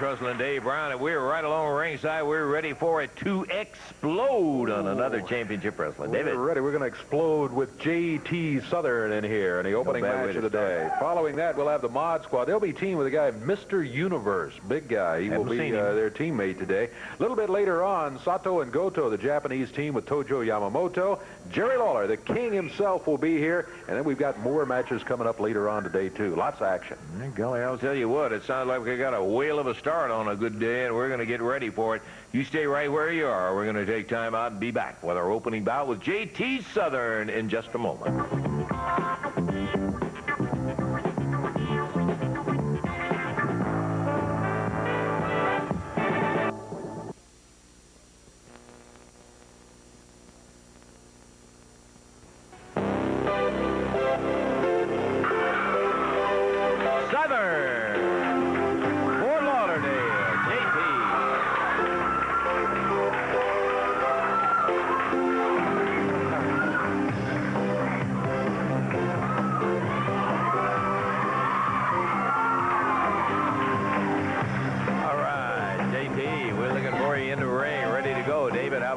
Russell and Dave Brown, and we're right along ringside. We're ready for it to explode on another championship wrestling. David. We're ready. We're going to explode with J.T. Southern in here in the opening match of the day. Following that, we'll have the Mod Squad. They'll be teamed with a guy, Mr. Universe. Big guy. He will be their teammate today. A little bit later on, Sato and Goto, the Japanese team with Tojo Yamamoto. Jerry Lawler, the king himself, will be here. And then we've got more matches coming up later on today, too. Lots of action. Golly, I'll tell you what, it sounds like we got a whale of a start on a good day, and we're going to get ready for it. You stay right where you are. We're going to take time out and be back with our opening bout with J.T. Southern in just a moment.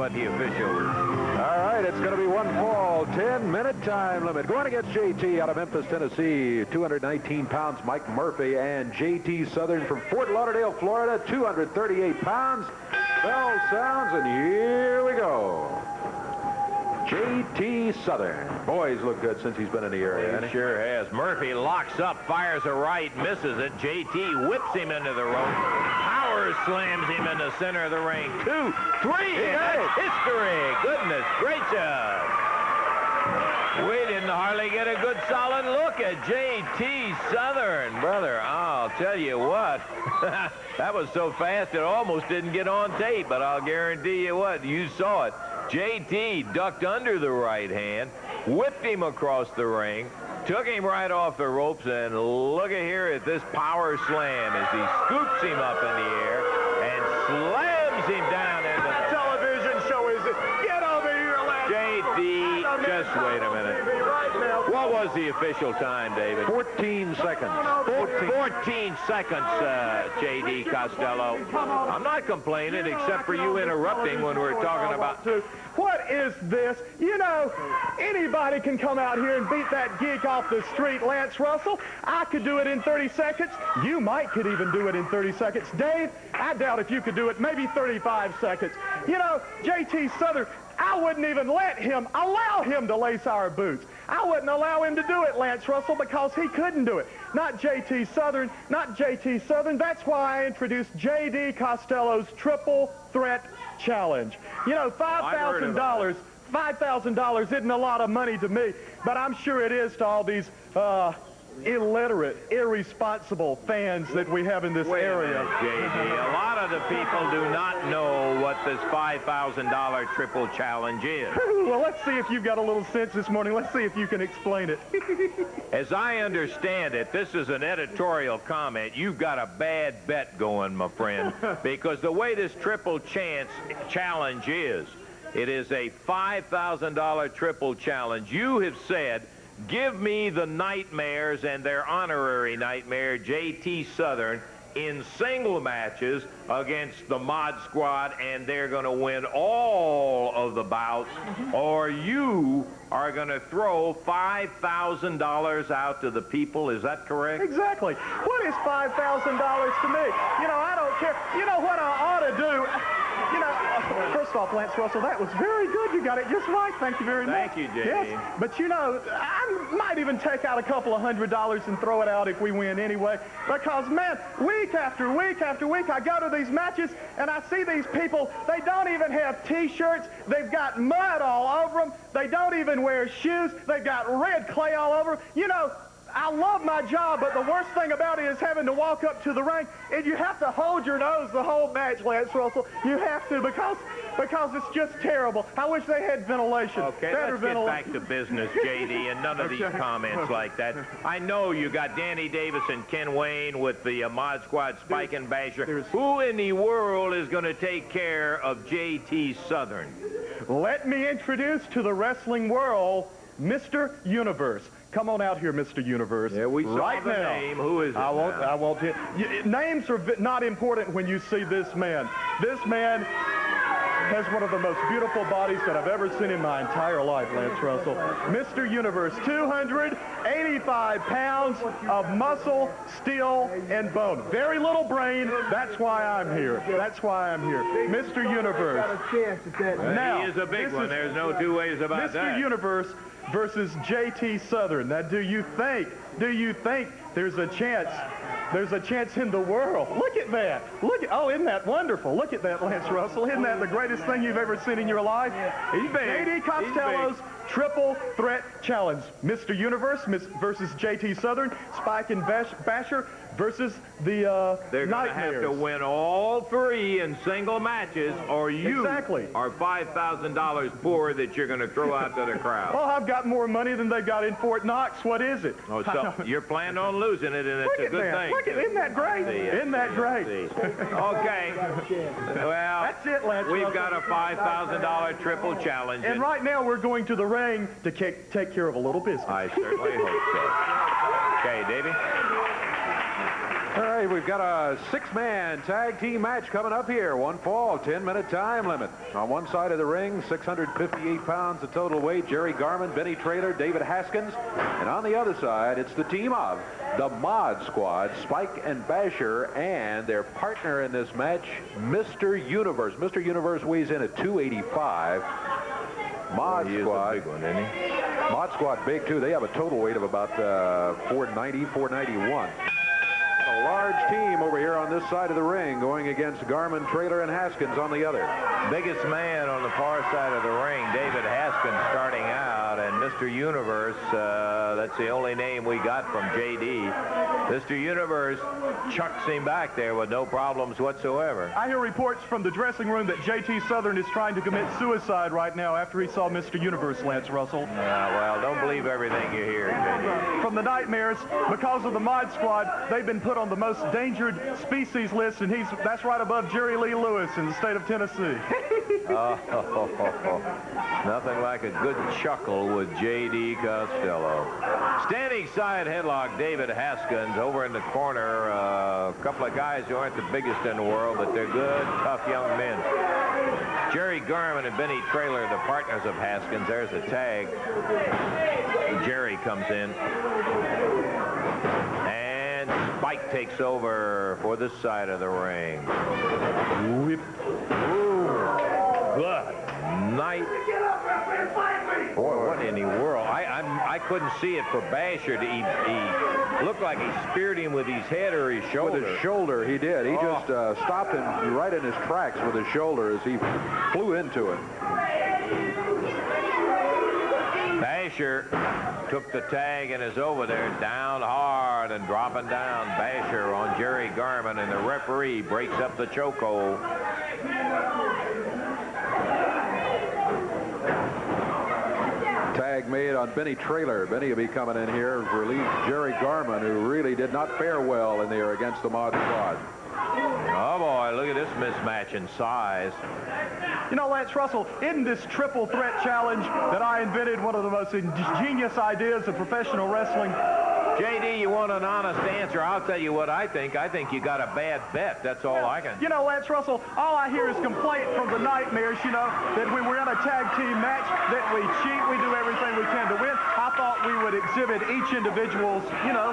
The officials. All right, it's going to be one fall, 10-minute time limit. Going against J.T. out of Memphis, Tennessee, 219 pounds, Mike Murphy, and J.T. Southern from Fort Lauderdale, Florida, 238 pounds. Bell sounds, and here we go. J.T. Southern. Boy, he's looked good since he's been in the area. He sure has. Murphy locks up, fires a right, misses it. J.T. whips him into the rope. Power slams him in the center of the ring. 2, 3, and that's history. Goodness gracious. We didn't hardly get a good solid look at J.T. Southern, brother. I'll tell you what. That was so fast it almost didn't get on tape, but I'll guarantee you what, you saw it. J.T. ducked under the right hand, whipped him across the ring, took him right off the ropes, and look at here at this power slam as he scoops him up in the air and slams him down into the television show. Is it? Get over here, lad. J.T., just wait a minute. What was the official time, David? 14 seconds. 14 seconds, J.D. Costello. I'm not complaining except for you interrupting when we're talking about... What is this? You know, anybody can come out here and beat that geek off the street, Lance Russell. I could do it in 30 seconds. You could even do it in 30 seconds. Dave, I doubt if you could do it, maybe 35 seconds. You know, J.T. Southern, I wouldn't even allow him to lace our boots. I wouldn't allow him to do it, Lance Russell, because he couldn't do it. Not J.T. Southern, not J.T. Southern. That's why I introduced J.D. Costello's Triple Threat Challenge. You know, $5,000 isn't a lot of money to me, but I'm sure it is to all these illiterate, irresponsible fans that we have in this area. J.D., a lot of the people do not know what this $5,000 triple challenge is. Well, let's see if you've got a little sense this morning. Let's see if you can explain it. As I understand it, this is an editorial comment. You've got a bad bet going, my friend, because the way this triple challenge is, it is a $5,000 triple challenge. You have said, give me the Nightmares and their honorary nightmare, J.T. Southern, in single matches against the Mod Squad, and they're going to win all of the bouts, or you are going to throw $5,000 out to the people. Is that correct? Exactly. What is $5,000 to me? You know, I don't care. You know what I ought to do? You know, First off, Lance Russell, that was very good. You got it just right. Thank you very much. Thank you, J.D. Yes, but you know, I might even take out a couple of $100 and throw it out if we win anyway. Because, man, week after week after week, I go to these matches and I see these people, they don't even have T-shirts. They've got mud all over them. They don't even wear shoes. They've got red clay all over them. You know, I love my job, but the worst thing about it is having to walk up to the ring, and you have to hold your nose the whole match, Lance Russell. You have to, because it's just terrible. I wish they had ventilation. Okay, let's get back to business, J.D., and none of these comments like that. I know you got Danny Davis and Ken Wayne with the Mod Squad, Spike and Basher. Who in the world is going to take care of J.T. Southern? Let me introduce to the wrestling world Mr. Universe. Come on out here, Mr. Universe. Yeah, we saw right the now. name. Who is it? I won't hit. Names are not important when you see this man. This man has one of the most beautiful bodies that I've ever seen in my entire life, Lance Russell. Mr. Universe, 285 pounds of muscle, steel, and bone. Very little brain. That's why I'm here. That's why I'm here. Mr. Universe. Now, he is a big one. There's no two ways about that. Mr. Universe versus J.T. Southern. Now, do you think there's a chance in the world? Look at that. Oh, isn't that wonderful? Look at that, Lance Russell. Isn't that the greatest thing you've ever seen in your life? He's big. J.D. Costello's Triple Threat Challenge. Mr. Universe versus J.T. Southern. Spike and Basher versus the They're going to have to win all three in single matches, or you are $5,000 poor that you're going to throw out to the crowd. Well, I've got more money than they've got in Fort Knox. What is it? Oh, so you're planning on losing it, and it's a good thing. Look at isn't that great? Isn't that great? Okay. Well, that's it, Lance. We've got a $5,000 triple challenge. And right now we're going to the ring to take care of a little business. I certainly hope so. Okay, Davey. All right, we've got a six-man tag team match coming up here. One fall, 10-minute time limit. On one side of the ring, 658 pounds of total weight, Jerry Garman, Benny Traylor, David Haskins. And on the other side, it's the team of the Mod Squad, Spike and Basher, and their partner in this match, Mr. Universe. Mr. Universe weighs in at 285. Mod Squad, big one, isn't he? Mod Squad big, too. They have a total weight of about 490, 491. A large team over here on this side of the ring going against Garman, Traylor, and Haskins on the other. Biggest man on the far side of the ring, David Haskins, starting out, and Mr. Universe, that's the only name we got from J.D. Mr. Universe chucks him back there with no problems whatsoever. I hear reports from the dressing room that J.T. Southern is trying to commit suicide right now after he saw Mr. Universe, Lance Russell. Well, don't believe everything you hear, J.D. From the Nightmares, because of the Mod Squad, they've been put on the most endangered species list, and that's right above Jerry Lee Lewis in the state of Tennessee. Nothing like a good chuckle with J.D. Costello. Standing side headlock, David Haskins. Over in the corner, a couple of guys who aren't the biggest in the world, but they're good, tough young men. Jerry Garman and Benny Traylor, the partners of Haskins. There's a tag. Jerry comes in. And Spike takes over for this side of the ring. Whip. Ooh. Good night. Boy, what in the world? I couldn't see it for Basher. He looked like he speared him with his head or his shoulder. With his shoulder, he did. He just stopped him right in his tracks with his shoulder as he flew into it. Basher took the tag and is over there, down hard and dropping down. Basher on Jerry Garman, and the referee breaks up the chokehold. Tag made on Benny Traylor. Benny will be coming in here, relieve Jerry Garman, who really did not fare well in there against the Mod Squad. Oh, boy, look at this mismatch in size. You know, Lance Russell, in this triple threat challenge that I invented, one of the most ingenious ideas of professional wrestling. J.D., you want an honest answer? I'll tell you what I think. I think you got a bad bet. That's all I can. You know, Lance Russell, all I hear is complaint from the Nightmares, that when we're in a tag team match, that we cheat, we do everything we can to win. I thought we would would exhibit each individual's, you know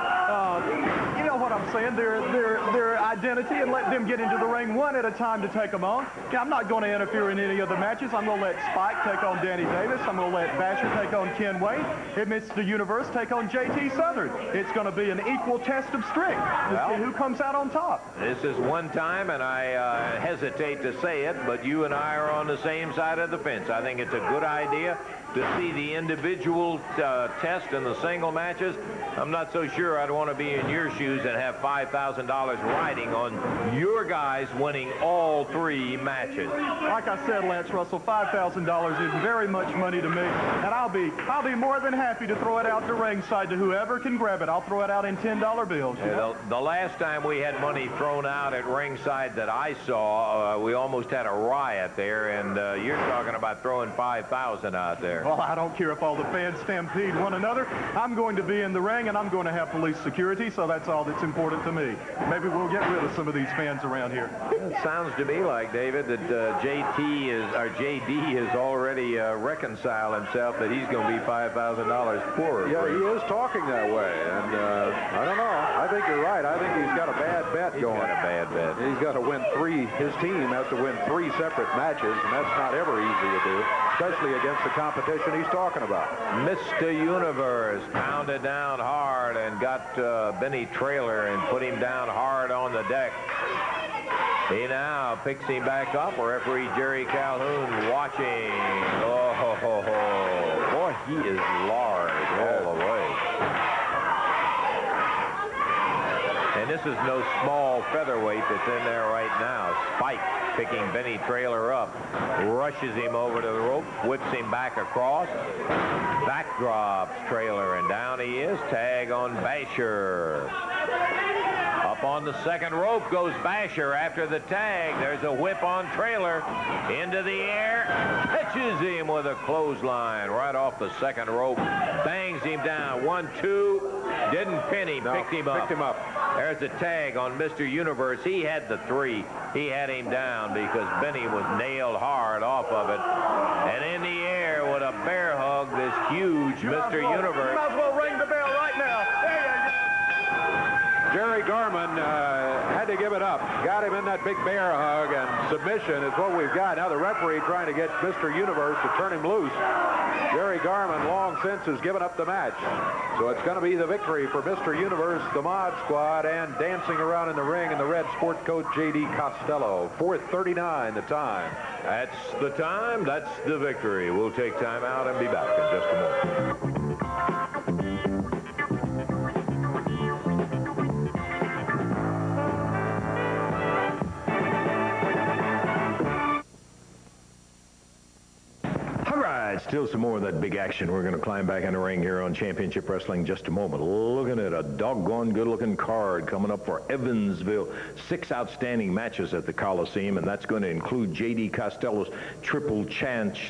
what I'm saying, their identity, and let them get into the ring one at a time to take them on. Now, I'm not going to interfere in any of the matches. I'm going to let Spike take on Danny Davis. I'm going to let Basher take on Ken Wayne. And Mr. Universe take on JT Southern. It's going to be an equal test of strength to see who comes out on top. This is one time, and I hesitate to say it, but you and I are on the same side of the fence. I think it's a good idea to see the individual test in the single matches. I'm not so sure I'd want to be in your shoes and have $5,000 riding on your guys winning all 3 matches. Like I said, Lance Russell, $5,000 is very much money to me, and I'll be more than happy to throw it out to ringside to whoever can grab it. I'll throw it out in $10 bills. Yeah, the last time we had money thrown out at ringside that I saw, we almost had a riot there, and you're talking about throwing $5,000 out there. Well, I don't care if all the fans stampede one another. I'm going to be in the ring, and I'm going to have police security, so that's all that's important to me. Maybe we'll get rid of some of these fans around here. It sounds to me like, David, that JD has already reconciled himself that he's going to be $5,000 poorer. Yeah, he is talking that way, and I don't know. I think you're right. I think he's got a bad bet going. He's got a bad bet. He's got to win 3. His team has to win 3 separate matches, and that's not ever easy to do, especially against the competition he's talking about. Mr. Universe pounded down hard and got Benny Trailer and put him down hard on the deck. He now picks him back up. Referee Jerry Calhoun watching. Oh, ho, ho, ho. Boy, he is large all the way. And this is no small featherweight that's in there right now. Spike picking Benny Trailer up, rushes him over to the rope, whips him back across, backdrops Trailer, and down he is. Tag on Basher. Up on the second rope goes Basher after the tag. There's a whip on Trailer. Into the air. Catches him with a clothesline right off the second rope. Bangs him down. 1, 2. Didn't pin him. No, picked him up. There's a tag on Mr. Universe. He had the 3. He had him down because Benny was nailed hard off of it. And in the air with a bear hug, this huge Mr. Universe. You might as well ring the bell right now. There you go. Jerry Garman had to give it up. Got him in that big bear hug, and submission is what we've got. Now the referee trying to get Mr. Universe to turn him loose. Jerry Garman long since has given up the match. So it's going to be the victory for Mr. Universe, the Mod Squad, and dancing around in the ring in the red sport coat, J.D. Costello. 4:39 the time. That's the time. That's the victory. We'll take time out and be back in just a moment. Still some more of that big action. We're going to climb back in the ring here on Championship Wrestling in just a moment. Looking at a doggone good-looking card coming up for Evansville. 6 outstanding matches at the Coliseum, and that's going to include J.D. Costello's triple challenge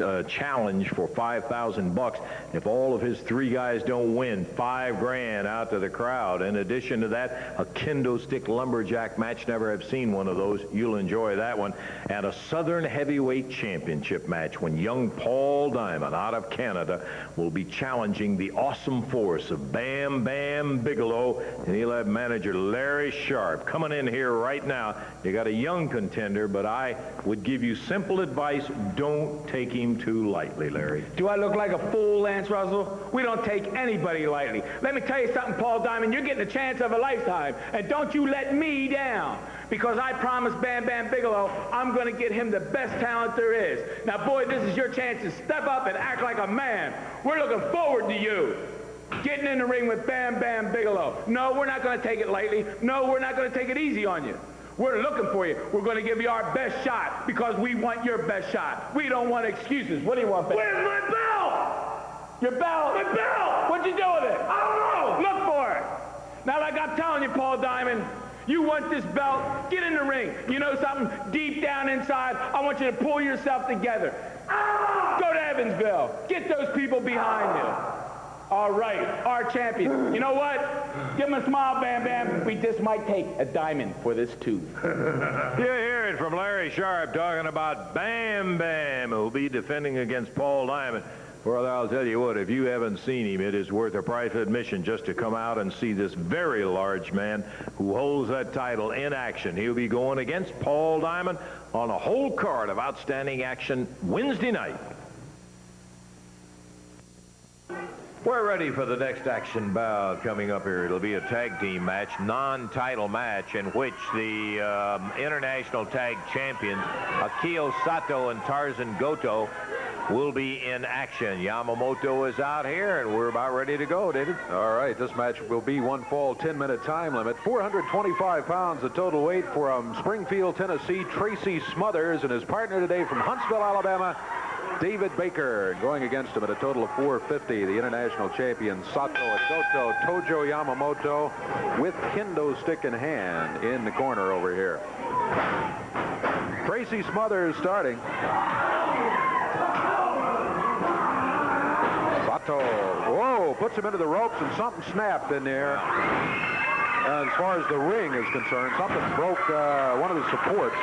for $5,000. If all of his 3 guys don't win, $5 grand out to the crowd. In addition to that, a kendo stick lumberjack match. Never have seen one of those. You'll enjoy that one. And a Southern Heavyweight Championship match when young Paul Diamond out of Canada will be challenging the awesome force of Bam Bam Bigelow, and he'll have manager Larry Sharp coming in here right now. You got a young contender, but I would give you simple advice: don't take him too lightly, Larry. Do I look like a fool, Lance Russell? We don't take anybody lightly. Let me tell you something, Paul Diamond, you're getting a chance of a lifetime, and don't you let me down, because I promised Bam Bam Bigelow I'm going to get him the best talent there is. Now, boy, this is your chance to step up and act like a man. We're looking forward to you getting in the ring with Bam Bam Bigelow. No, we're not going to take it lightly. No, we're not going to take it easy on you. We're looking for you. We're going to give you our best shot because we want your best shot. We don't want excuses. What do you want, Ben? Where's my belt? Your belt? My belt! What'd you do with it? I don't know. Look for it. Now, like I'm telling you, Paul Diamond, you want this belt, get in the ring. You know something? Deep down inside, I want you to pull yourself together. Go to Evansville. Get those people behind you. All right, our champion. You know what? Give him a smile, Bam Bam. We just might take a diamond for this, too. You hear it from Larry Sharp talking about Bam Bam, who'll be defending against Paul Diamond Well, I'll tell you what, if you haven't seen him, it is worth a price of admission just to come out and see this very large man who holds that title in action. He'll be going against Paul Diamond on a whole card of outstanding action Wednesday night. We're ready for the next action bout coming up here. It'll be a tag team match, non-title match, in which the international tag champions, Akio Sato and Tarzan Goto, will be in action. Yamamoto is out here, and we're about ready to go, David. All right, this match will be one fall, 10-minute time limit. 425 pounds the total weight from Springfield, Tennessee, Tracy Smothers, and his partner today from Huntsville, Alabama, David Baker. Going against him at a total of 450, the international champion Sato and Goto, Tojo Yamamoto, with kendo stick in hand in the corner over here. Tracy Smothers starting. Sato, whoa, puts him into the ropes, and something snapped in there. As far as the ring is concerned, something broke one of the supports.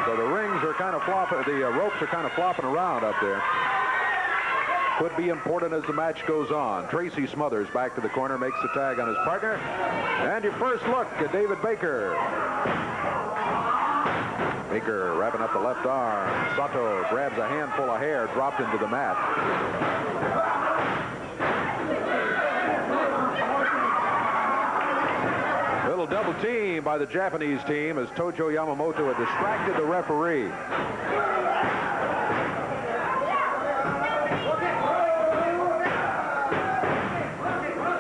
So the rings are kind of flopping, the ropes are kind of flopping around up there. Could be important as the match goes on. Tracy Smothers back to the corner, makes the tag on his partner. And your first look at David Baker. Baker wrapping up the left arm. Sato grabs a handful of hair, dropped into the mat. Little double team by the Japanese team as Tojo Yamamoto had distracted the referee.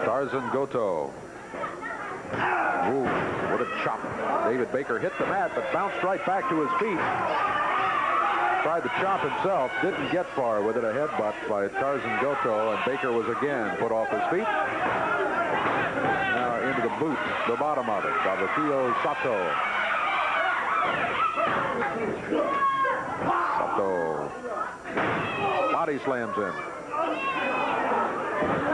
Tarzan Goto. Ooh, what a chop. David Baker hit the mat, but bounced right back to his feet. Tried to chop himself, didn't get far with it. A headbutt by Tarzan Goto, and Baker was again put off his feet. Now into the boot, the bottom of it, by Akio Sato. Sato. Body slams in.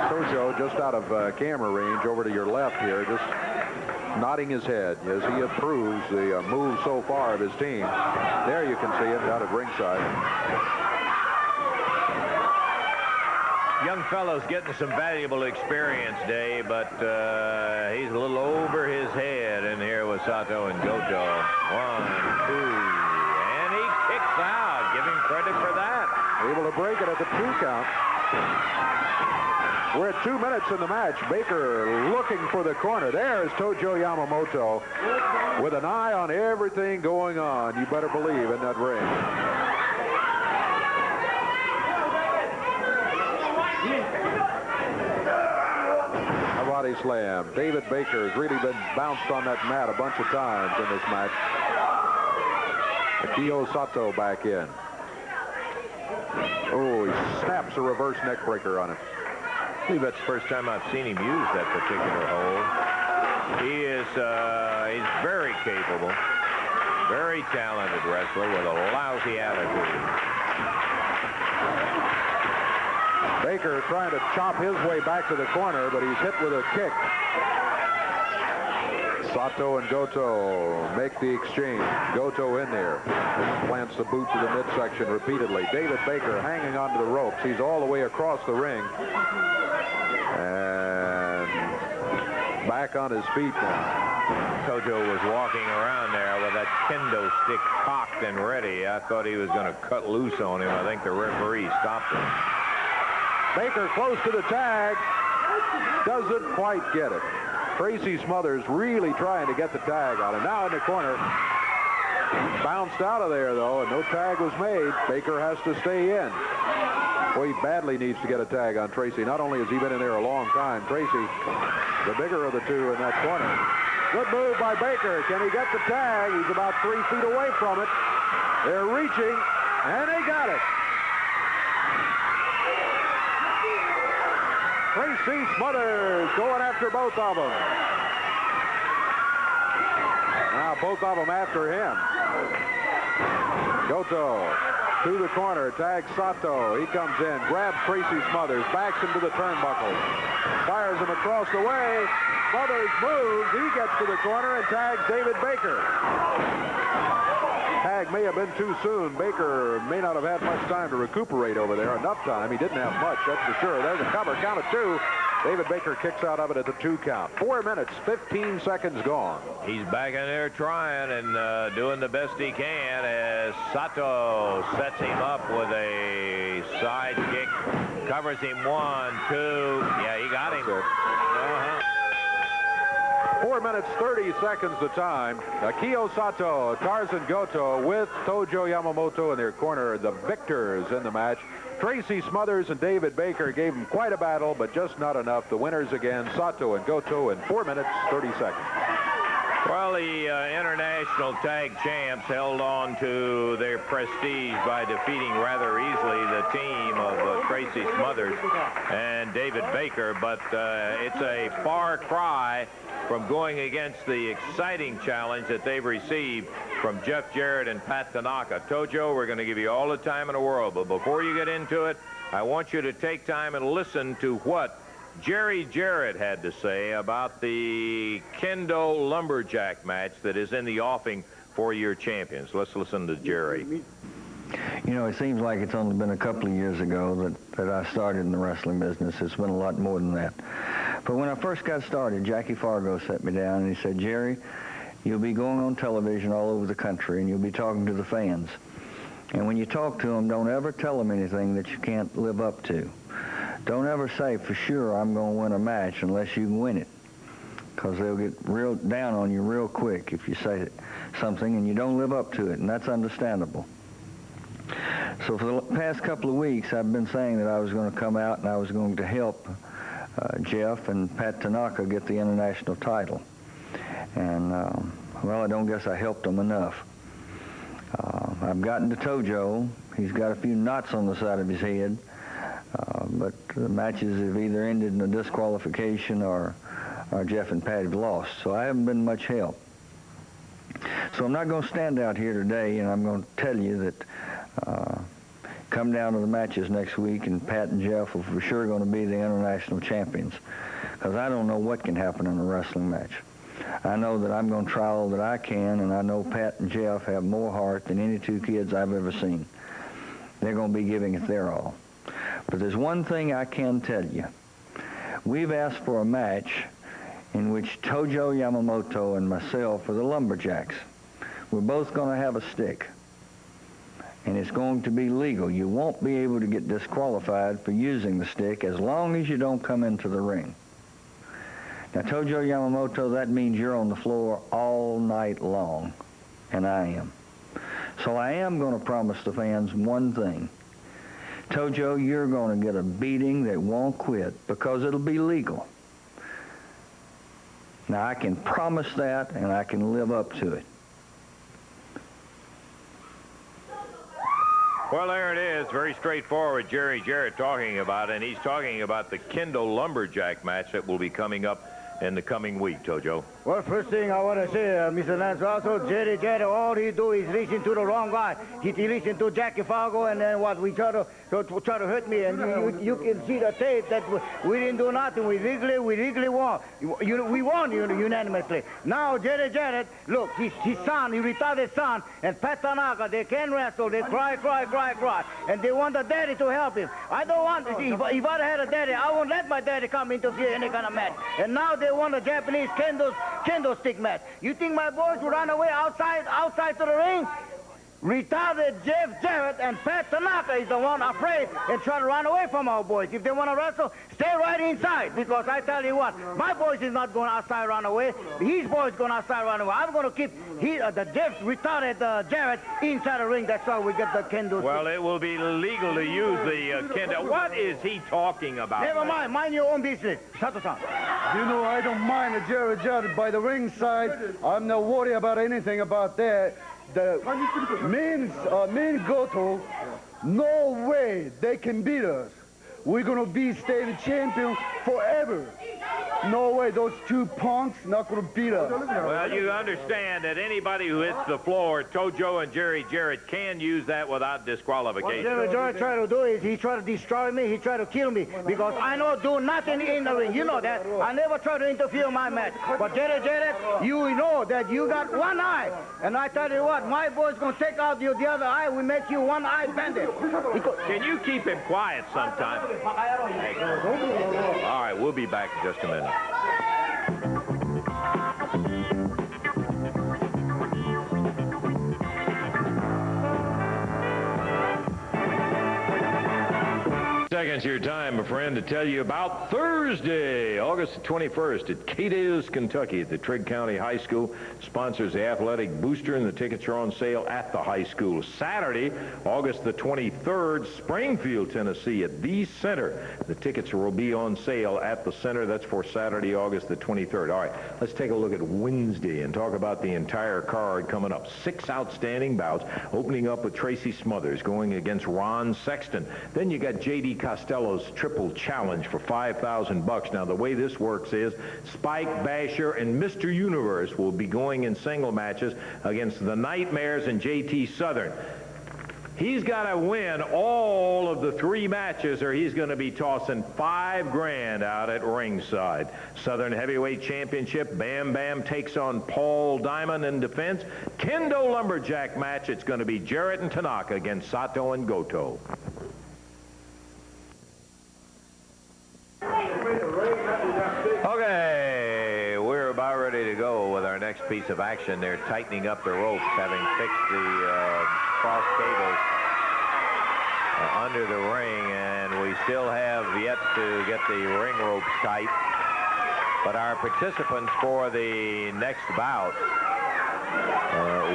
Tojo just out of camera range over to your left here, just nodding his head as he approves the move so far of his team. There you can see him out at ringside. Young fellow's getting some valuable experience, Dave, but he's a little over his head in here with Sato and Goto. 1, 2, and he kicks out. Give him credit for that. Able to break it at the 2 count. We're at 2 minutes in the match. Baker looking for the corner. There's Tojo Yamamoto with an eye on everything going on. You better believe in that ring. A body slam. David Baker has really been bounced on that mat a bunch of times in this match. Akio Sato back in. Oh, he snaps a reverse neck breaker on him. I believe that's the first time I've seen him use that particular hold. He is he's very capable, very talented wrestler with a lousy attitude. Baker trying to chop his way back to the corner, but he's hit with a kick. Sato and Goto make the exchange. Goto in there. Plants the boot to the midsection repeatedly. David Baker hanging onto the ropes. He's all the way across the ring. And back on his feet now. Tojo was walking around there with that kendo stick cocked and ready. I thought he was going to cut loose on him. I think the referee stopped him. Baker close to the tag. Doesn't quite get it. Tracy Smothers really trying to get the tag on him. Now in the corner. Bounced out of there, though, and no tag was made. Baker has to stay in. Well, he badly needs to get a tag on Tracy. Not only has he been in there a long time, Tracy, the bigger of the two in that corner. Good move by Baker. Can he get the tag? He's about 3 feet away from it. They're reaching, and they got it. Tracy Smothers going after both of them. Now both of them after him. Goto to the corner, tags Sato. He comes in, grabs Tracy Smothers, backs him to the turnbuckle, fires him across the way. Smothers moves, he gets to the corner and tags David Baker. Tag may have been too soon. Baker may not have had much time to recuperate over there. Enough time. He didn't have much, that's for sure. There's a cover. Count of 2. David Baker kicks out of it at the 2 count. 4 minutes, 15 seconds gone. He's back in there trying and doing the best he can as Sato sets him up with a side kick. Covers him 1, 2. Yeah, he got him. 4 minutes, 30 seconds the time. Akio Sato, Tarzan Goto with Tojo Yamamoto in their corner, the victors in the match. Tracy Smothers and David Baker gave them quite a battle, but just not enough. The winners again, Sato and Goto in 4 minutes, 30 seconds. Well, the international tag champs held on to their prestige by defeating rather easily the team of Tracy Smothers and David Baker, but it's a far cry from going against the exciting challenge that they've received from Jeff Jarrett and Pat Tanaka. Tojo, we're going to give you all the time in the world, but before you get into it, I want you to take time and listen to what Jerry Jarrett had to say about the Kendo Lumberjack match that is in the offing for your champions. Let's listen to Jerry. You know, it seems like it's only been a couple of years ago that I started in the wrestling business. It's been a lot more than that. But when I first got started, Jackie Fargo sat me down and he said, Jerry, you'll be going on television all over the country and you'll be talking to the fans. And when you talk to them, don't ever tell them anything that you can't live up to. Don't ever say, for sure, I'm going to win a match unless you can win it. Because they'll get real down on you real quick if you say something and you don't live up to it, and that's understandable. So for the past couple of weeks, I've been saying that I was going to come out and I was going to help Jeff and Pat Tanaka get the international title. And, well, I don't guess I helped them enough. I've gotten to Tojo. He's got a few knots on the side of his head. But the matches have either ended in a disqualification or Jeff and Pat have lost. So I haven't been much help. So I'm not going to stand out here today and I'm going to tell you that come down to the matches next week and Pat and Jeff are for sure going to be the international champions. Because I don't know what can happen in a wrestling match. I know that I'm going to try all that I can, and I know Pat and Jeff have more heart than any 2 kids I've ever seen. They're going to be giving it their all. But there's one thing I can tell you. We've asked for a match in which Tojo Yamamoto and myself are the Lumberjacks. We're both going to have a stick. And it's going to be legal. You won't be able to get disqualified for using the stick as long as you don't come into the ring. Now, Tojo Yamamoto, that means you're on the floor all night long. And I am. So I am going to promise the fans one thing. Tojo, you're going to get a beating that won't quit because it'll be legal. Now, I can promise that, and I can live up to it. Well, there it is. Very straightforward. Jerry Jarrett talking about it, and he's talking about the Kendo Lumberjack match that will be coming up in the coming week, Tojo. Well, first thing I want to say, Mr. Lance Russell, Jerry Jarrett, all he do is listen to the wrong guy. He listen to Jackie Fargo, and then what, we try to hurt me, and you can see the tape that we didn't do nothing. We legally won. We won unanimously. Now, Jerry Jarrett, look, his son, his retarded son, and Pat Tanaka, they can wrestle. They cry, and they want the daddy to help him. I don't want to see. If I had a daddy, I won't let my daddy come interfere in any kind of match. And now they want a Japanese kendo stick match. You think my boys will run away outside to the ring? Retarded Jeff Jarrett and Pat Tanaka is the one afraid and trying to run away from our boys. If they want to wrestle, stay right inside. Because I tell you what, my boys is not going outside run away. His boys going outside run away. I'm going to keep the Jeff retarded Jarrett inside the ring. That's how we get the kendo. Well, it will be legal to use the kendo. What is he talking about? Never mind. Mind your own business. Sato-san. You know, I don't mind a Jerry Jarrett by the ringside. I'm not worried about anything about that. The main Goto, no way they can beat us. We're going to be state champion forever. No way. way those two punks not going to beat us. Well, you understand that anybody who hits the floor, Tojo and Jerry Jarrett, can use that without disqualification. What Jerry Jarrett try to do is he try to destroy me, he try to kill me, because I don't do nothing in the ring. You know that. I never try to interfere in my match. But Jerry Jarrett, you know that you got one eye. And I tell you what, my boy's going to take out the other eye. We make you one-eye bandit. Can you keep him quiet sometime? All right, we'll be back in just a minute. Seconds your time, my friend, to tell you about Thursday, August 21st at Cadiz, Kentucky at the Trigg County High School. Sponsors the Athletic Booster, and the tickets are on sale at the high school. Saturday, August the 23rd, Springfield, Tennessee at the Center. The tickets will be on sale at the Center. That's for Saturday, August the 23rd. All right, let's take a look at Wednesday and talk about the entire card coming up. 6 outstanding bouts, opening up with Tracy Smothers going against Ron Sexton. Then you got J.D. Costello's triple challenge for $5,000. Now, the way this works is Spike, Basher, and Mr. Universe will be going in single matches against the Nightmares and J.T. Southern. He's got to win all of the 3 matches, or he's going to be tossing $5 grand out at ringside. Southern Heavyweight Championship, Bam Bam takes on Paul Diamond in defense. Kendo Lumberjack match, it's going to be Jarrett and Tanaka against Sato and Goto. Okay, we're about ready to go with our next piece of action. They're tightening up the ropes, having fixed the cross cables under the ring, and we still have yet to get the ring ropes tight. But our participants for the next bout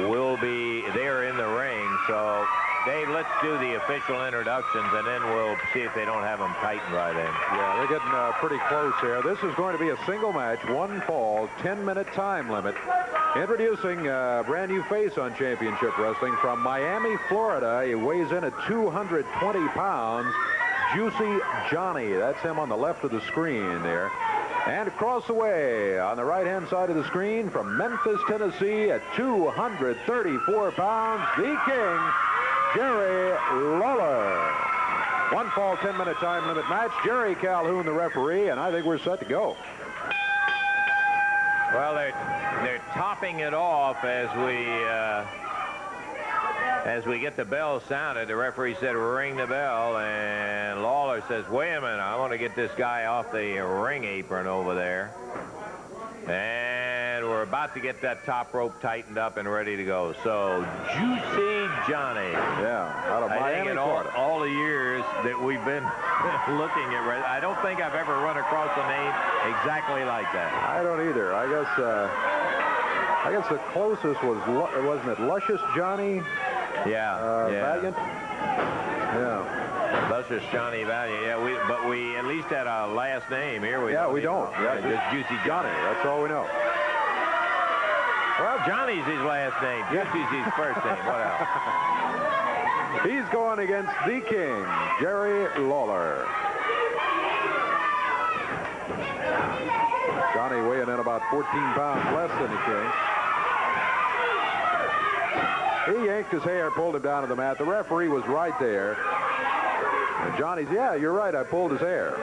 will be there in the ring. So, Dave, let's do the official introductions, and then we'll see if they don't have them tightened right in. Yeah, they're getting pretty close here. This is going to be a single match, 1 fall, 10-minute time limit. Introducing a brand new face on Championship Wrestling from Miami, Florida. He weighs in at 220 pounds. Juicy Johnny. That's him on the left of the screen there. And across the way on the right-hand side of the screen from Memphis, Tennessee at 234 pounds, the King, Jerry Lawler. 1 fall, 10-minute time limit match. Jerry Calhoun, the referee, and I think we're set to go. Well, they're topping it off as we get the bell sounded. The referee said, ring the bell, and Lawler says, wait a minute, I want to get this guy off the ring apron over there. And we're about to get that top rope tightened up and ready to go. So, Juicy Johnny. Yeah, out of Miami, Florida. All the years that we've been looking at, I don't think I've ever run across a name exactly like that. I don't either. I guess the closest was, wasn't it Luscious Johnny? Yeah. Valiant? Yeah. Luscious Johnny Valiant. Yeah, but we at least had a last name here. We don't. Yeah, just Juicy Johnny. That's all we know. Well, Johnny's his last name. Juicy's his first name. What else? He's going against the King, Jerry Lawler. Johnny weighing in about 14 pounds less than the King. He yanked his hair, pulled him down to the mat. The referee was right there. And Johnny's, yeah, you're right, I pulled his hair.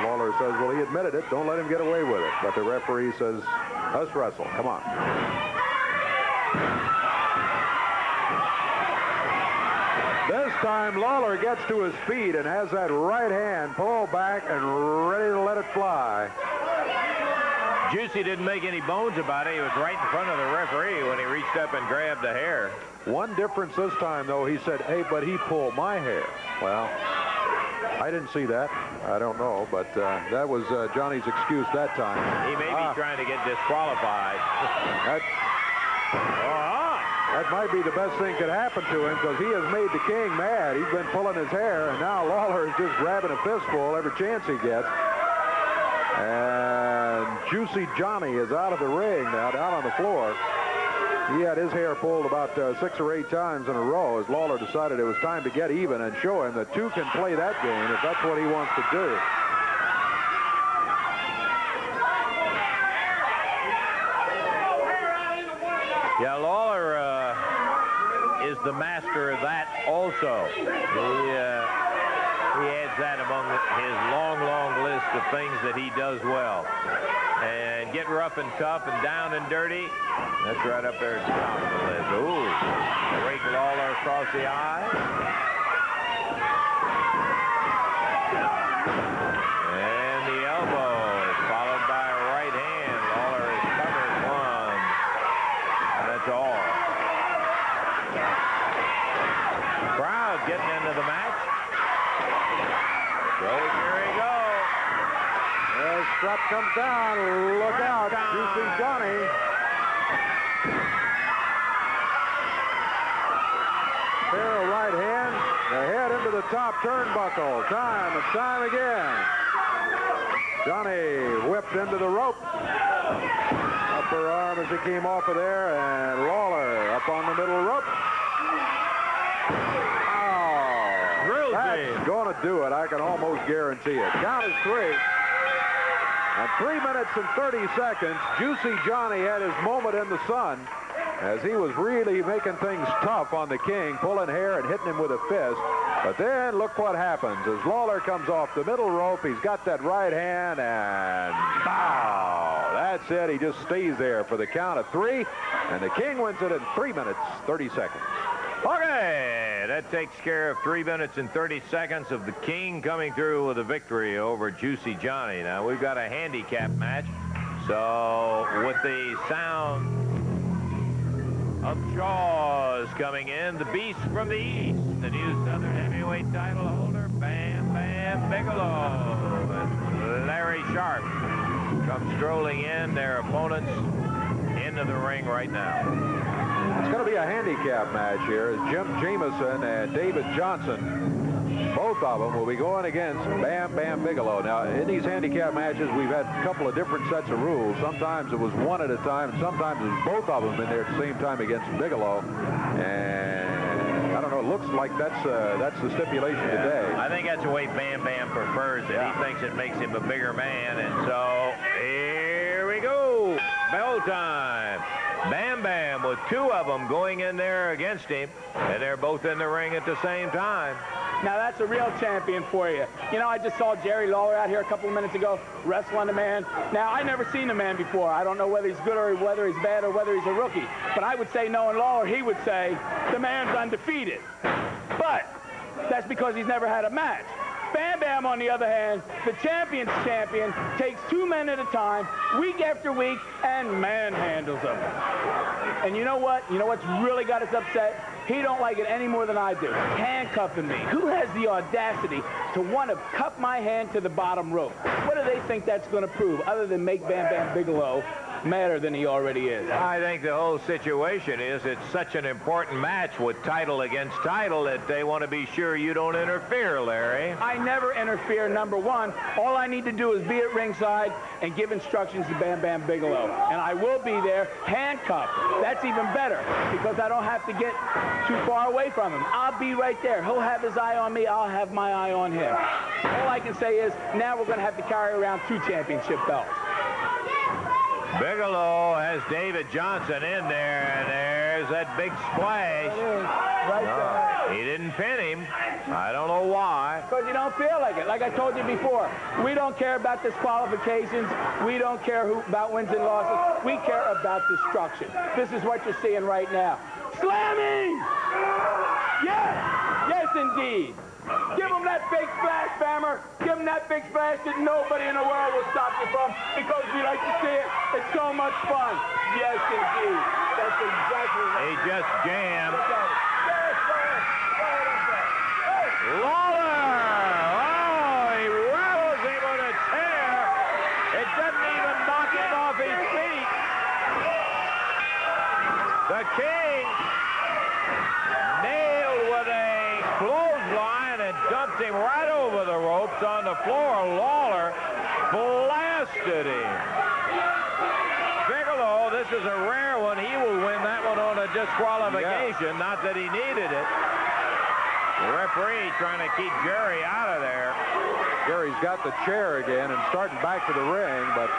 Lawler says, well, he admitted it. Don't let him get away with it. But the referee says, let's wrestle. Come on. This time, Lawler gets to his feet and has that right hand pulled back and ready to let it fly. Juicy didn't make any bones about it. He was right in front of the referee when he reached up and grabbed the hair. One difference this time, though, he said, hey, but he pulled my hair. Well, I didn't see that. I don't know, but that was Johnny's excuse that time. He may be trying to get disqualified. That might be the best thing that could happen to him, because he has made the King mad. He's been pulling his hair, and now Lawler is just grabbing a fistful every chance he gets. And Juicy Johnny is out of the ring now, down on the floor. He had his hair pulled about 6 or 8 times in a row as Lawler decided it was time to get even and show him that 2 can play that game if that's what he wants to do. Yeah, Lawler is the master of that also. He adds that among his long, long list of things that he does well. And get rough and tough and down and dirty, that's right up there at the top of the list. Ooh, rake Lawler across the eye. And the elbow is followed by a right hand. Lawler is covered one. And that's all. Crowd getting into the match. So here we go. As strap comes down, look out, Juicy Johnny. Pair of right hand, the head into the top turnbuckle, time and time again. Johnny whipped into the rope. Upper arm as he came off of there, and Lawler up on the middle rope. Oh, that's going to do it. I can almost guarantee it. Count is 3. At 3 minutes and 30 seconds, Juicy Johnny had his moment in the sun as he was really making things tough on the King, pulling hair and hitting him with a fist. But then look what happens. As Lawler comes off the middle rope, he's got that right hand, and bow! That's it. He just stays there for the count of 3, and the King wins it in 3 minutes, 30 seconds. Okay, that takes care of 3 minutes and 30 seconds of the King coming through with a victory over Juicy Johnny. Now, we've got a handicap match. So, with the sound of Jaws coming in, the Beast from the East, the new Southern Heavyweight title holder, Bam Bam Bigelow, and Larry Sharp come strolling in, their opponents into the ring right now. It's going to be a handicap match here as Jim Jameson and David Johnson, both of them will be going against Bam Bam Bigelow. Now, in these handicap matches, we've had a couple of different sets of rules. Sometimes it was one at a time, and sometimes it was both of them in there at the same time against Bigelow. And I don't know, it looks like that's the stipulation today. I think that's the way Bam Bam prefers it. Yeah. He thinks it makes him a bigger man, and so here we go. Bell time. Bam Bam with 2 of them going in there against him, and they're both in the ring at the same time. Now, that's a real champion for you. You know, I just saw Jerry Lawler out here a couple of minutes ago wrestling a man. Now, I never seen the man before. I don't know whether he's good or whether he's bad or whether he's a rookie. But I would say, knowing Lawler, he would say the man's undefeated. But that's because he's never had a match. Bam Bam, on the other hand, the champion's champion, takes 2 men at a time, week after week, and manhandles them. And you know what? You know what's really got us upset? He don't like it any more than I do. Handcuffing me. Who has the audacity to want to cuff my hand to the bottom rope? What do they think that's going to prove, other than make Bam Bam Bigelow madder than he already is? I think the whole situation is it's such an important match with title against title that they want to be sure you don't interfere, Larry. I never interfere, number one. All I need to do is be at ringside and give instructions to Bam Bam Bigelow. And I will be there handcuffed. That's even better because I don't have to get too far away from him. I'll be right there. He'll have his eye on me. I'll have my eye on him. All I can say is now we're going to have to carry around 2 championship belts. Bigelow has David Johnson in there, and there's that big splash. Right there. He didn't pin him. I don't know why. Because you don't feel like it. Like I told you before, we don't care about disqualifications. We don't care about wins and losses. We care about destruction. This is what you're seeing right now. Slamming! Yes! Yes, indeed. Give him that big splash, Bammer. Give him that big splash that nobody in the world will stop you from because we like to see it. It's so much fun. Yes, indeed. That's exactly right. He just jammed. Lawler! Oh, he rattles him with a chair. It doesn't even knock him off his feet. The King nailed with a clothesline and dumped him right over the ropes on the floor. Lawler blasted him. Bigelow, this is a rare one. He will win that one on a disqualification. Yeah. Not that he needed it. The referee trying to keep Jerry out of there. Jerry's got the chair again and starting back to the ring, but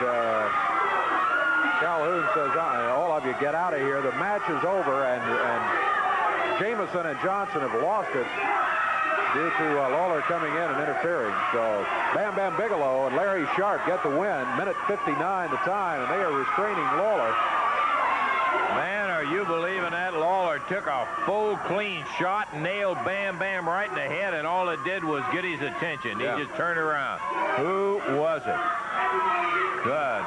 Calhoun says, all of you get out of here. The match is over, and Jameson and Johnson have lost it due to Lawler coming in and interfering. So Bam Bam Bigelow and Larry Sharp get the win. Minute 59 the time, and they are restraining Lawler. Man, are you believing that? Lawler took a full, clean shot and nailed Bam Bam right in the head, and all it did was get his attention. Yeah. He just turned around. Who was it? Good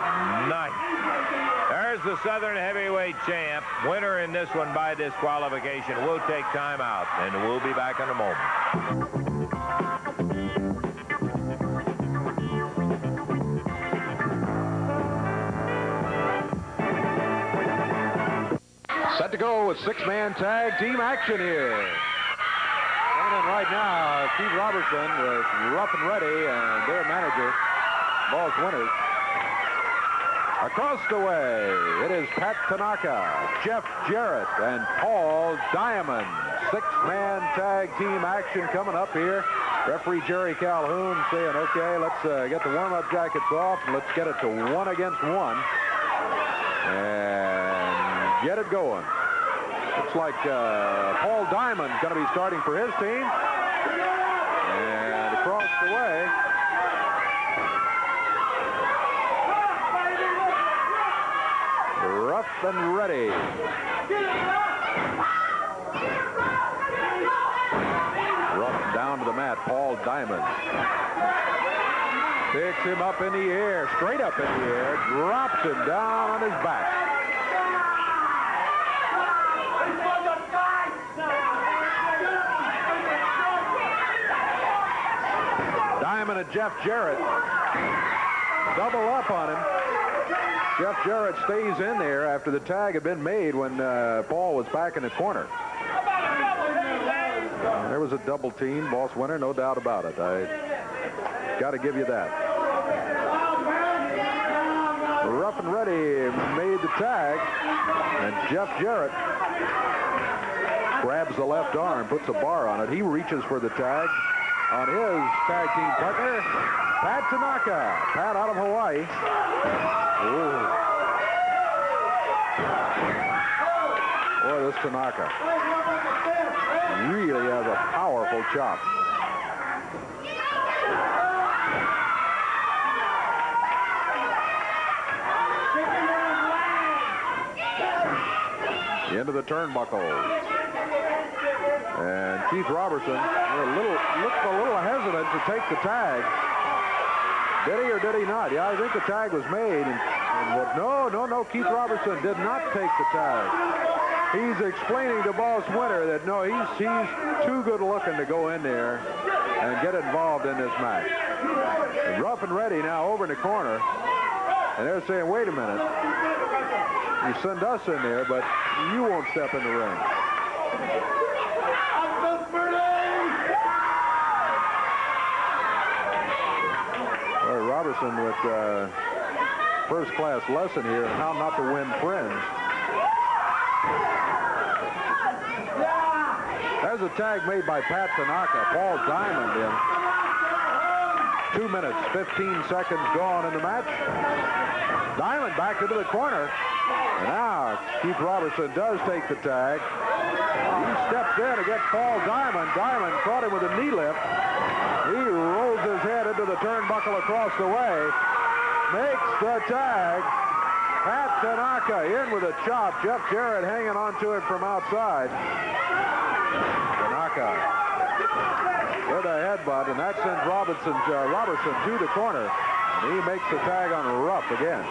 night. There's the Southern Heavyweight champ. Winner in this one by disqualification. We'll take time out, and we'll be back in a moment. Set to go with six-man tag team action here. Coming in right now, Steve Robertson with Rough and Ready and their manager, Boss Winters. Across the way, it is Pat Tanaka, Jeff Jarrett, and Paul Diamond. Six-man tag team action coming up here. Referee Jerry Calhoun saying, okay, let's get the warm-up jackets off and let's get it to 1 against 1. And get it going. Looks like Paul Diamond's going to be starting for his team. And across the way, Rough and Ready. Rough down to the mat, Paul Diamond. Picks him up in the air, straight up in the air, drops him down on his back. Diamond and Jeff Jarrett double up on him. Jeff Jarrett stays in there after the tag had been made when Paul was back in the corner. There was a double team, Boss Winter, no doubt about it. I got to give you that. Rough and Ready made the tag, and Jeff Jarrett grabs the left arm, puts a bar on it. He reaches for the tag on his tag team partner, Pat Tanaka. Pat out of Hawaii. Ooh. Boy, this Tanaka really has a powerful chop. Into the turnbuckle. And Keith Robertson looked a little hesitant to take the tag. Did he or did he not? Yeah, I think the tag was made. No, Keith Robertson did not take the tag. He's explaining to Boss Winter that, no, he's too good looking to go in there and get involved in this match. And Rough and Ready now over in the corner. And they're saying, wait a minute. You send us in there, but you won't step in the ring. Robertson with first-class lesson here on how not to win friends. There's a tag made by Pat Tanaka. Paul Diamond in. 2 minutes, 15 seconds gone in the match. Diamond back into the corner. And now Keith Robertson does take the tag. He steps in against Paul Diamond. Diamond caught him with a knee lift. He rolls his head into the turnbuckle across the way. Makes the tag. Pat Tanaka in with a chop. Jeff Jarrett hanging on to it from outside. Tanaka with a headbutt, and that sends Robertson to the corner. And he makes the tag on Ruff again.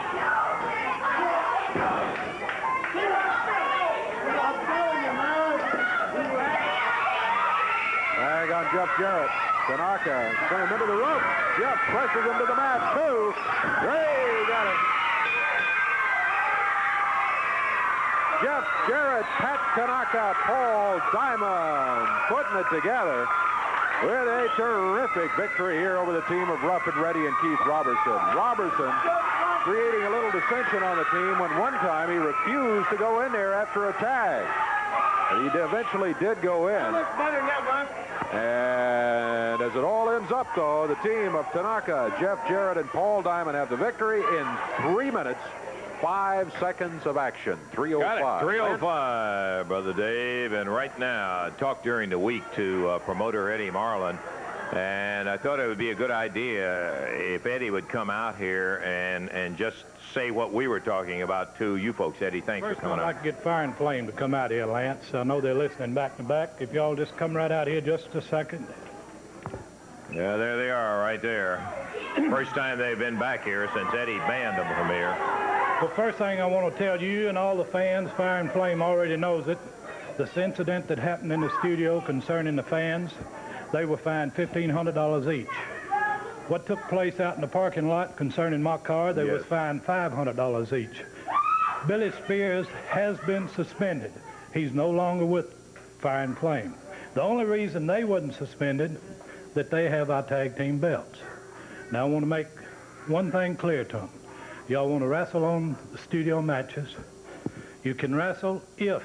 Tag on Jeff Jarrett. Tanaka sent him into the rope. Jeff presses him to the mat. 2, 3, got it. Jeff Jarrett, Pat Tanaka, Paul Diamond putting it together with a terrific victory here over the team of Rough and Ready and Keith Robertson. Robertson creating a little dissension on the team when one time he refused to go in there after a tag. But he eventually did go in. And as it all ends up, though, the team of Tanaka, Jeff Jarrett, and Paul Diamond have the victory in 3 minutes 5 seconds of action. 3:05. Got it. 3:05, Brother Dave. And right now, I talked during the week to promoter Eddie Marlin, and I thought it would be a good idea if Eddie would come out here and just say what we were talking about to you folks. Eddie, thanks for coming out. First, I'd like to get Fire and Flame to come out here, Lance. I know they're listening back to back. If y'all just come right out here just a second. Yeah, there they are right there. First time they've been back here since Eddie banned them from here. Well, first thing I want to tell you and all the fans, Fire and Flame already knows it. This incident that happened in the studio concerning the fans, they were fined $1,500 each. What took place out in the parking lot concerning my car, they was fined $500 each. Billy Spears has been suspended. He's no longer with Fire and Flame. The only reason they wasn't suspended, that they have our tag team belts. Now I want to make one thing clear to them. Y'all want to wrestle on the studio matches. You can wrestle if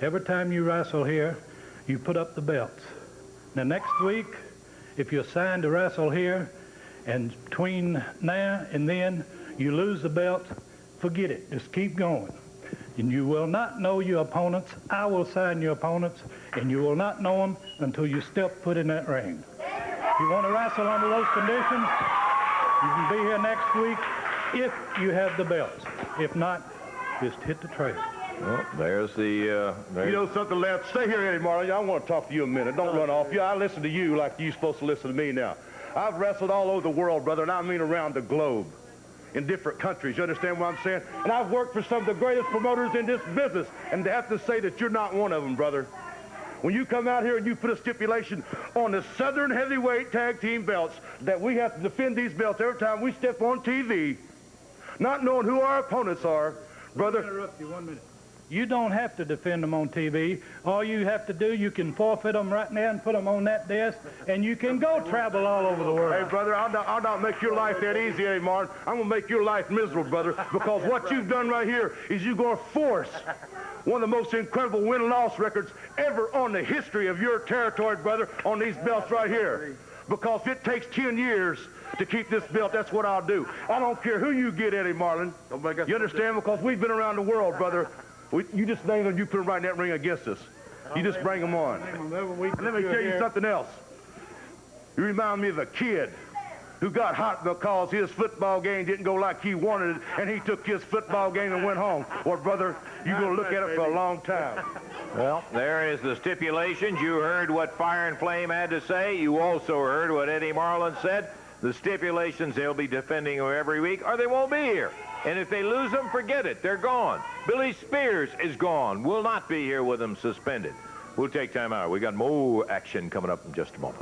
every time you wrestle here, you put up the belts. Now next week, if you're signed to wrestle here, and between now and then you lose the belt, forget it. Just keep going. And you will not know your opponents. I will sign your opponents, and you will not know them until you step foot in that ring. If you want to wrestle under those conditions, you can be here next week if you have the belts. If not, just hit the trail. Well, there's the... You know something, Lance? Stay here, Eddie Marlin. I want to talk to you a minute. Don't run off. I listen to you like you're supposed to listen to me now. I've wrestled all over the world, brother, and I mean around the globe. In different countries. You understand what I'm saying? And I've worked for some of the greatest promoters in this business, and to have to say that you're not one of them, brother. When you come out here and you put a stipulation on the Southern Heavyweight Tag Team belts that we have to defend these belts every time we step on TV, not knowing who our opponents are, brother. Let me interrupt you 1 minute. You don't have to defend them on TV. All you have to do, you can forfeit them right now and put them on that desk, and you can go travel all over the world. Hey, brother, I'll not make your life that easy, Eddie Martin. I'm going to make your life miserable, brother, because what you've done right here is you're going to force one of the most incredible win-loss records ever on the history of your territory, brother, on these belts right here. Because it takes 10 years to keep this belt, that's what I'll do. I don't care who you get, Eddie Marlin. You understand? Because we've been around the world, brother. You just name them, you put them right in that ring against us. You just bring them on. And let me tell you something else. You remind me of a kid who got hot because his football game didn't go like he wanted it, and he took his football game and went home. Well, brother, you're going to look at it for a long time. Well, there is the stipulations. You heard what Fire and Flame had to say. You also heard what Eddie Marlin said. The stipulations, they'll be defending them every week, or they won't be here. And if they lose them, forget it. They're gone. Billy Spears is gone. Will not be here with them suspended. We'll take time out. We got more action coming up in just a moment.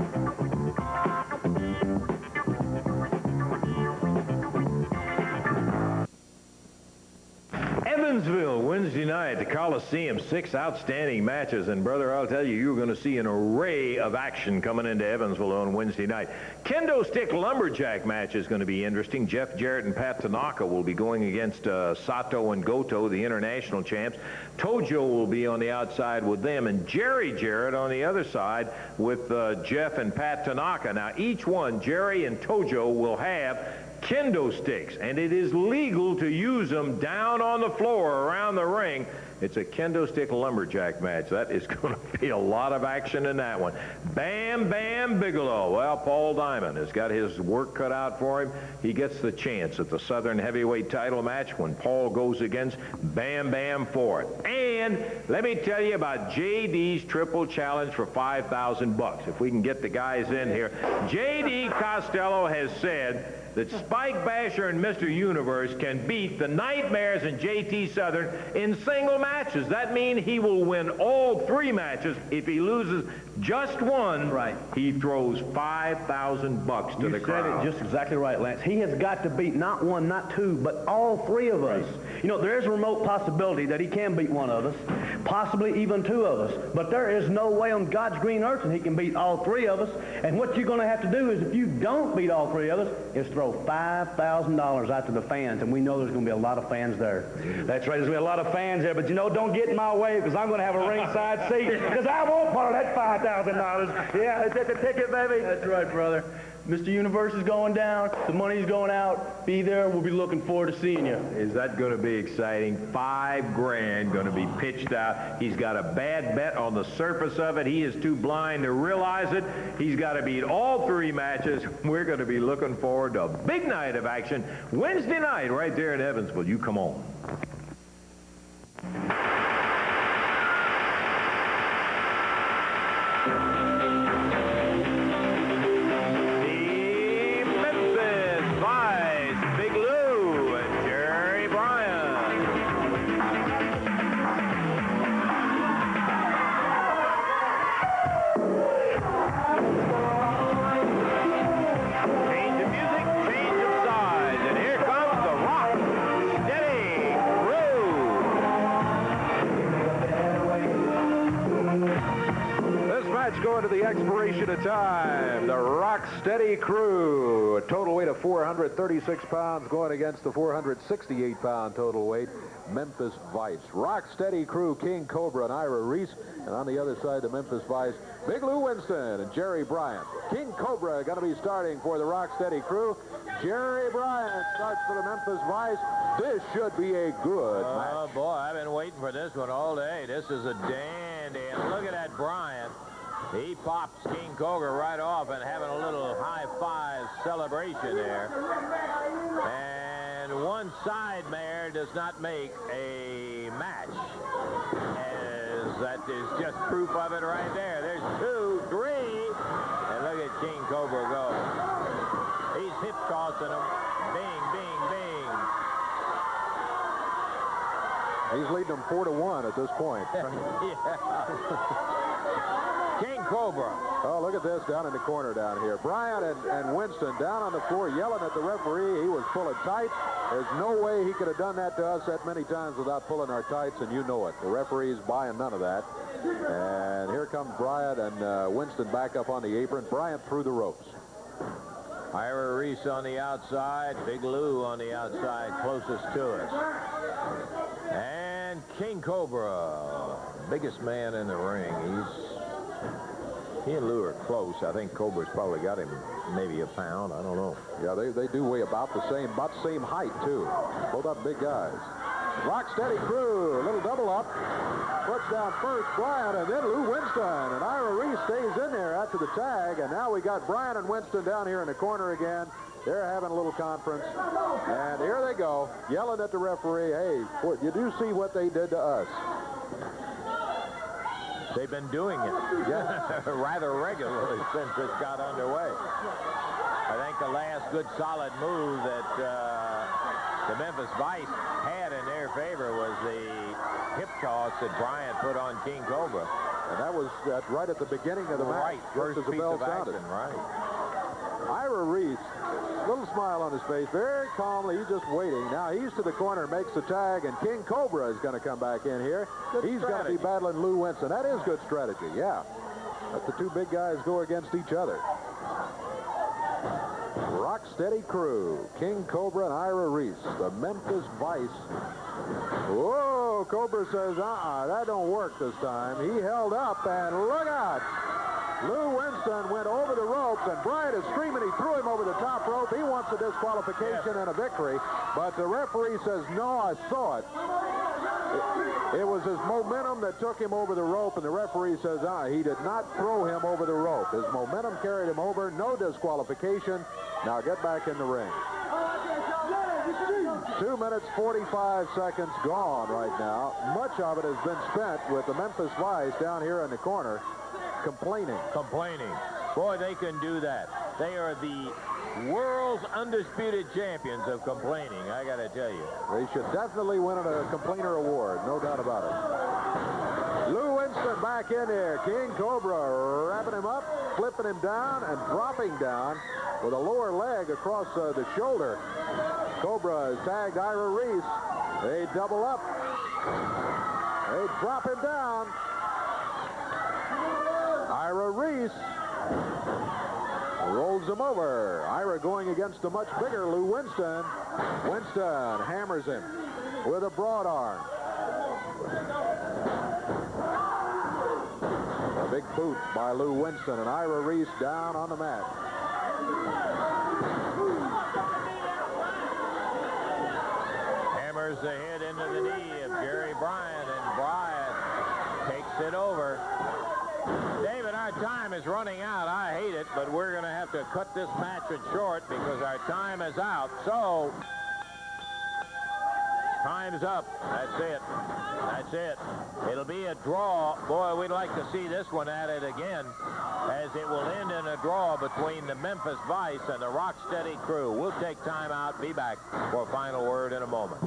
Evansville, Wednesday night, the Coliseum, 6 outstanding matches. And, brother, I'll tell you, you're going to see an array of action coming into Evansville on Wednesday night. Kendo Stick Lumberjack match is going to be interesting. Jeff Jarrett and Pat Tanaka will be going against Sato and Goto, the international champs. Tojo will be on the outside with them, and Jerry Jarrett on the other side with Jeff and Pat Tanaka. Now, each one, Jerry and Tojo, will have kendo sticks, and it is legal to use them down on the floor around the ring. It's a kendo stick lumberjack match. That is going to be a lot of action in that one. Bam Bam Bigelow. Well, Paul Diamond has got his work cut out for him. He gets the chance at the Southern Heavyweight title match when Paul goes against Bam Bam for it. And let me tell you about JD's Triple Challenge for $5,000. If we can get the guys in here. JD Costello has said that Spike Basher and Mr. Universe can beat the Nightmares and JT Southern in single matches. That means he will win all 3 matches. If he loses just one, he throws $5,000 to the crowd. You said it just exactly right, Lance. He has got to beat not 1, not 2, but all 3 of us. You know, there is a remote possibility that he can beat one of us, possibly even 2 of us. But there is no way on God's green earth that he can beat all 3 of us. And what you're going to have to do is, if you don't beat all 3 of us, is throw $5,000 out to the fans, and we know there's going to be a lot of fans there. That's right, there's going to be a lot of fans there, but you know, don't get in my way, because I'm going to have a ringside seat, because I won't part of that $5,000. Yeah, it's at the ticket, baby. That's right, brother. Mr. Universe is going down. The money's going out. Be there. We'll be looking forward to seeing you. Is that going to be exciting? $5 grand going to be pitched out. He's got a bad bet on the surface of it. He is too blind to realize it. He's got to beat all 3 matches. We're going to be looking forward to a big night of action Wednesday night right there in Evansville. You come on. Going to the expiration of time. The Rocksteady Crew, a total weight of 436 pounds, going against the 468-pound total weight Memphis Vice. Rocksteady Crew, King Cobra and Ira Reese, and on the other side, the Memphis Vice, Big Lou Winston and Jerry Bryant. King Cobra going to be starting for the Rocksteady Crew. Jerry Bryant starts for the Memphis Vice. This should be a good match. Oh boy, I've been waiting for this one all day. This is a dandy, and look at that Bryant. He pops King Cobra right off and having a little high-five celebration there. And one side mare does not make a match. As that is just proof of it right there. There's 2, 3. And look at King Cobra go. He's hip tossing him. Bing, bing, bing. He's leading them 4-1 at this point. King Cobra. Oh, look at this down in the corner down here. Bryant and Winston down on the floor yelling at the referee. He was pulling tight. There's no way he could have done that to us that many times without pulling our tights, and you know it. The referee's buying none of that. And here comes Bryant and Winston back up on the apron. Bryant through the ropes. Ira Reese on the outside. Big Lou on the outside, closest to us. And King Cobra, biggest man in the ring. He and Lou are close. I think Cobra's probably got him maybe a pound. I don't know. Yeah, they do weigh about the same height, too. Both up big guys. Rocksteady Crew, a little double up. Puts down first Bryant and then Lou Winston. And Ira Reese stays in there after the tag. And now we got Bryant and Winston down here in the corner again. They're having a little conference. And here they go, yelling at the referee, hey, you do see what they did to us. They've been doing it rather regularly since this got underway. I think the last good solid move that the Memphis Vice had in their favor was the hip toss that Bryant put on King Cobra. And that was right at the beginning of the match. Right, first as the piece bell of sounded. action, right. Ira Reese, little smile on his face, very calmly, he's just waiting. Now he's to the corner, makes the tag, and King Cobra is going to come back in here. He's going to be battling Lou Winston. That is good strategy, yeah. Let the 2 big guys go against each other. Rocksteady Crew, King Cobra and Ira Reese, the Memphis Vice. Whoa, Cobra says, that don't work this time. He held up, and look out. Lou Winston went over the ropes, and Bryant is screaming. He threw him over the top rope. He wants a disqualification and a victory, but the referee says, no, I saw it. It was his momentum that took him over the rope, and the referee says, he did not throw him over the rope. His momentum carried him over. No disqualification. Now get back in the ring. 2 minutes, 45 seconds gone right now. Much of it has been spent with the Memphis Vice down here in the corner. Complaining. Boy, they can do that. They are the world's undisputed champions of complaining, I got to tell you. They should definitely win a complainer award, no doubt about it. Lou Winston back in there. King Cobra wrapping him up, flipping him down, and dropping down with a lower leg across the shoulder. Cobra has tagged Ira Reese. They double up. They drop him down. Ira Reese rolls him over. Ira going against a much bigger Lou Winston. Winston hammers him with a broad arm. A big boot by Lou Winston, and Ira Reese down on the mat. Hammers the hit into the knee of Jerry Bryant, and Bryant takes it over. David, our time is running out. I hate it, but we're going to have to cut this match short because our time is out. So, time's up. That's it. That's it. It'll be a draw. Boy, we'd like to see this one at it again, as it will end in a draw between the Memphis Vice and the Rocksteady Crew. We'll take time out. Be back for a final word in a moment.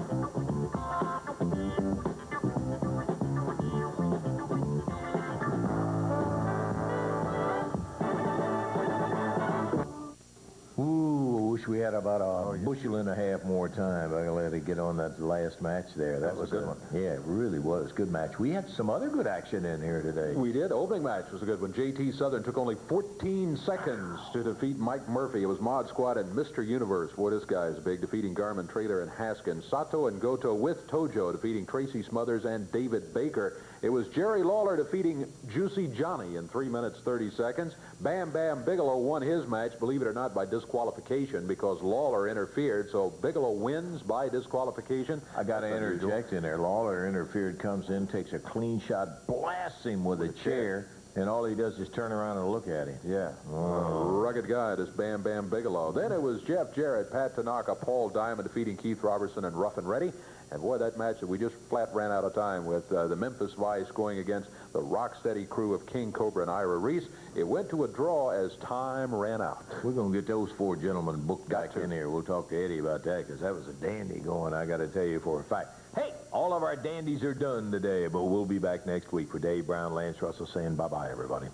Wish we had about a bushel and a half more time. I'm going to let it get on that last match there. That was a good one. Yeah, it really was. Good match. We had some other good action in here today. We did. Opening match was a good one. JT Southern took only 14 seconds to defeat Mike Murphy. It was Mod Squad and Mr. Universe. Boy, this guy is big, defeating Garmin Trailer and Haskins. Sato and Goto with Tojo defeating Tracy Smothers and David Baker. It was Jerry Lawler defeating Juicy Johnny in 3 minutes 30 seconds. Bam Bam Bigelow won his match, believe it or not, by disqualification because Lawler interfered. So Bigelow wins by disqualification. I got to interject in there. Lawler interfered, comes in, takes a clean shot, blasts him with a chair, and all he does is turn around and look at him. Yeah. Rugged guy, this Bam Bam Bigelow. Then it was Jeff Jarrett, Pat Tanaka, Paul Diamond defeating Keith Robertson and Rough and Ready. And boy, that match that we just flat ran out of time with the Memphis Vice going against the Rocksteady Crew of King Cobra and Ira Reese. It went to a draw as time ran out. We're going to get those four gentlemen booked back in here. We'll talk to Eddie about that because that was a dandy going, I got to tell you for a fact. Hey, all of our dandies are done today, but we'll be back next week for Dave Brown, Lance Russell saying bye-bye, everybody.